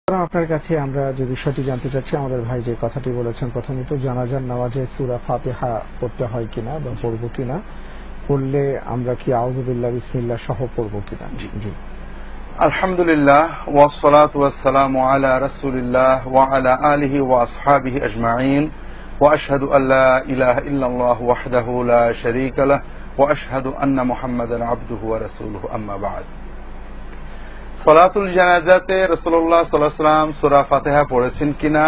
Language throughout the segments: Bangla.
আপনার কাছে আমরা যে বিষয়টি জানতে চাচ্ছি, আমাদের ভাই যে কথাটি বলেছেন, প্রথমত জানাজার নামাজে সূরা ফাতিহা পড়তে হয় কিনা বা পড়ব কিনা, পড়লে আমরা কি আউযু বিল্লাহ বিসমিল্লাহ সহ পড়ব কিনা? জি। আলহামদুলিল্লাহ ওয়াসসালাতু ওয়াসসালামু আলা রাসূলিল্লাহ ওয়া আলা আলিহি ওয়া আসহাবিহি আজমাইন ওয়া আশহাদু আল্লা ইলাহা ইল্লাল্লাহ ওয়াহদাহু লা শারীকা লাহ ওয়া আশহাদু আন্না মুহাম্মাদান আবদুহু ওয়া রাসূলুহু আম্মা বা'দ। সালাতুল জানাজাতে রাসূলুল্লাহ সাল্লাল্লাহু আলাইহি ওয়াসাল্লাম সূরা ফাতিহা পড়েছেন কিনা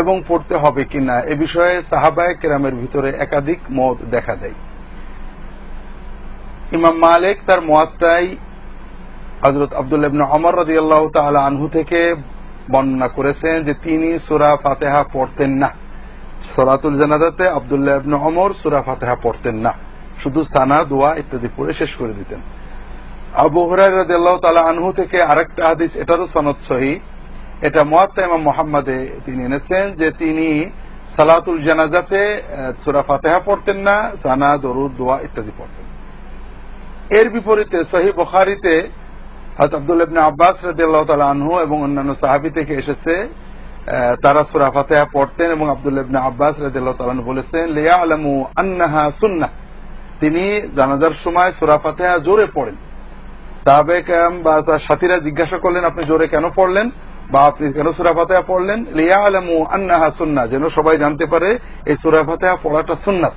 এবং পড়তে হবে কিনা এ বিষয়ে সাহাবায়ে কেরামের ভিতরে একাধিক মত দেখা দেয়। ইমাম মালিক তার মুয়াত্তায় হযরত আব্দুল্লাহ ইবনে ওমর রাদিয়াল্লাহু তাআলা আনহু থেকে বর্ণনা করেছেন যে তিনি সূরা ফাতিহা পড়তেন না। সালাতুল জানাজাতে আব্দুল্লাহ ইবনে ওমর সূরা ফাতিহা পড়তেন না, শুধু সানা, দোয়া ইত্যাদি পড়ে শেষ করে দিতেন। আবু হুরায়রা রাদিয়াল্লাহু তাআলা আনহু থেকে আরেকটা হাদিস, এটারও সনদ সহিহ, এটা মুয়াত্তা ইমাম মুহাম্মদে তিনি এনেছেন যে তিনি সালাতুল জানাজাতে সূরা ফাতিহা পড়তেন না, সানা, দরুদ, দোয়া ইত্যাদি পড়তেন। এর বিপরীতে সহিহ বুখারীতে হযরত আব্দুল্লাহ ইবনে আব্বাস রাদিয়াল্লাহু তাআলা আনহু এবং অন্যান্য সাহাবী থেকে এসেছে তারা সূরা ফাতিহা পড়তেন এবং আব্দুল্লাহ ইবনে আব্বাস রাদিয়াল্লাহু তাআলা বলেছেন লিয়ালামু আন্নাহা সুন্নাহ, তিনি জানাজার সময় সূরা ফাতিহা জোরে পড়েন। সাহাবায়ে কেরাম বা তার সাথীরা জিজ্ঞাসা করলেন, আপনি জোরে কেন পড়লেন বা আপনি কেন সূরা ফাতিহা পড়লেন? লিয়ালামু আন্নাহা সুন্নাহ, যেন সবাই জানতে পারে এই সূরা ফাতিহা পড়াটা সুন্নাত।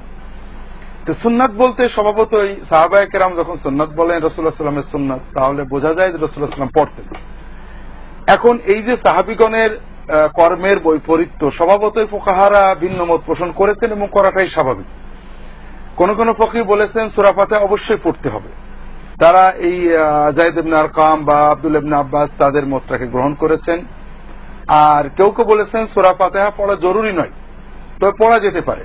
তো সুন্নাত বলতে স্বভাবতই সাহাবায়ে কেরাম যখন সুন্নাত বলেন রাসূলুল্লাহ সাল্লাল্লাহু আলাইহি ওয়াসাল্লামের সুন্নাত, তাহলে বোঝা যায় যে রাসূলুল্লাহ সাল্লাল্লাহু আলাইহি ওয়াসাল্লাম পড়তেন। এখন এই যে সাহাবীগণের কর্মের বৈপরীত্য, স্বভাবতই ফুকাহারা ভিন্ন মত পোষণ করেছেন এবং করাটাই স্বাভাবিক। কোন কোন ফকিহ বলেছেন সূরা ফাতিহা অবশ্যই পড়তে হবে, তারা এই যায়েদ ইবনে আরকাম বা আব্দুল্লাহ ইবনে আব্বাস তাদের মতটাকে গ্রহণ করেছেন। আর কেউ কেউ বলেছেন সূরা ফাতিহা পড়া জরুরি নয়, তবে পড়া যেতে পারে।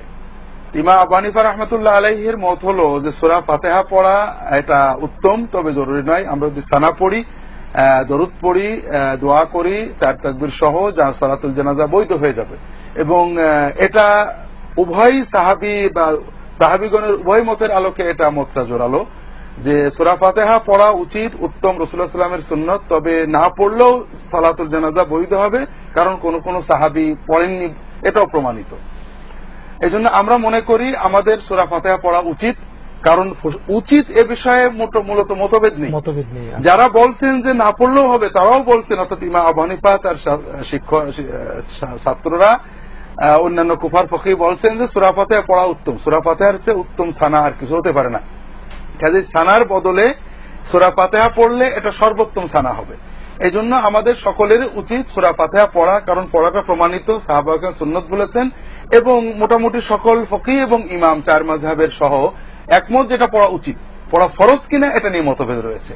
ইমাম আবু হানিফা রাহমাতুল্লাহ আলাইহির মত হলো যে সূরা ফাতিহা পড়া এটা উত্তম, তবে জরুরি নয়। আমরা যদি সানা পড়ি, দরুদ পড়ি, দোয়া করি, চার তাকবীর সহ সালাতুল জানাজা বৈধ হয়ে যাবে। এবং এটা উভয় সাহাবী বা সাহাবীগণের উভয় মতের আলোকে এটা মতটা জোরালো যে সূরা ফাতিহা পড়া উচিত, উত্তম, রাসূলুল্লাহ সাল্লাল্লাহু আলাইহি ওয়াসাল্লামের সুন্নাত। তবে না পড়লেও সালাতুল জানাজা বৈধ হবে, কারণ কোন কোন সাহাবী পড়েননি, এটাও প্রমাণিত। এজন্য আমরা মনে করি আমাদের সূরা ফাতিহা পড়া উচিত, কারণ উচিত এ বিষয়ে মূলত মতভেদ নেই। যারা বলছেন যে না পড়লেও হবে তারাও বলছেন, অর্থাৎ ইমাম আবু হানিফা, তার ছাত্ররা, অন্যান্য কুফার ফকিহ বলছেন যে সূরা ফাতিহা পড়া উত্তম, সূরা ফাতিহার চেয়ে উত্তম সানা আর কিছু হতে পারে না। কাজে সানার বদলে সূরা ফাতিহা পড়লে এটা সর্বোত্তম সানা হবে। এজন্য আমাদের সকলের উচিত সূরা ফাতিহা পড়া, কারণ পড়াটা প্রমাণিত, সাহাবায়ে কেরাম সুন্নাত বলেছেন এবং মোটামুটি সকল ফকিহ এবং ইমাম চার মাযহাবের সহ একমত যেটা পড়া উচিত। পড়া ফরজ কিনা এটা নিয়ে মতভেদ রয়েছে।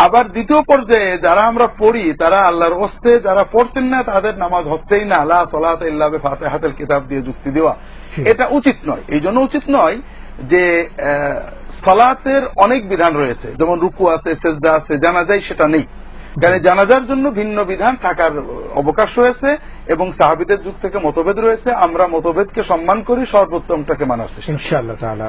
আবার দ্বিতীয় পর্যায়ে যারা আমরা পড়ি তারা আল্লাহর ওয়াস্তে, যারা পড়ছেন না তাদের নামাজ হচ্ছেই না, লা সালাতা ইল্লা বিফাতিহাতিল কিতাব দিয়ে যুক্তি দেওয়া এটা উচিত নয়। এই জন্য উচিত নয় যে সালাতের অনেক বিধান রয়েছে, যেমন রুকু আছে, সেজদা আছে, জানাজায় সেটা নেই। কারণ জানাজার জন্য ভিন্ন বিধান থাকার অবকাশ রয়েছে এবং সাহাবীদের যুগ থেকে মতভেদ রয়েছে। আমরা মতভেদকে সম্মান করি, সর্বোত্তমটাকে মানার চেষ্টা করি। ইনশাআল্লাহ তাআলা।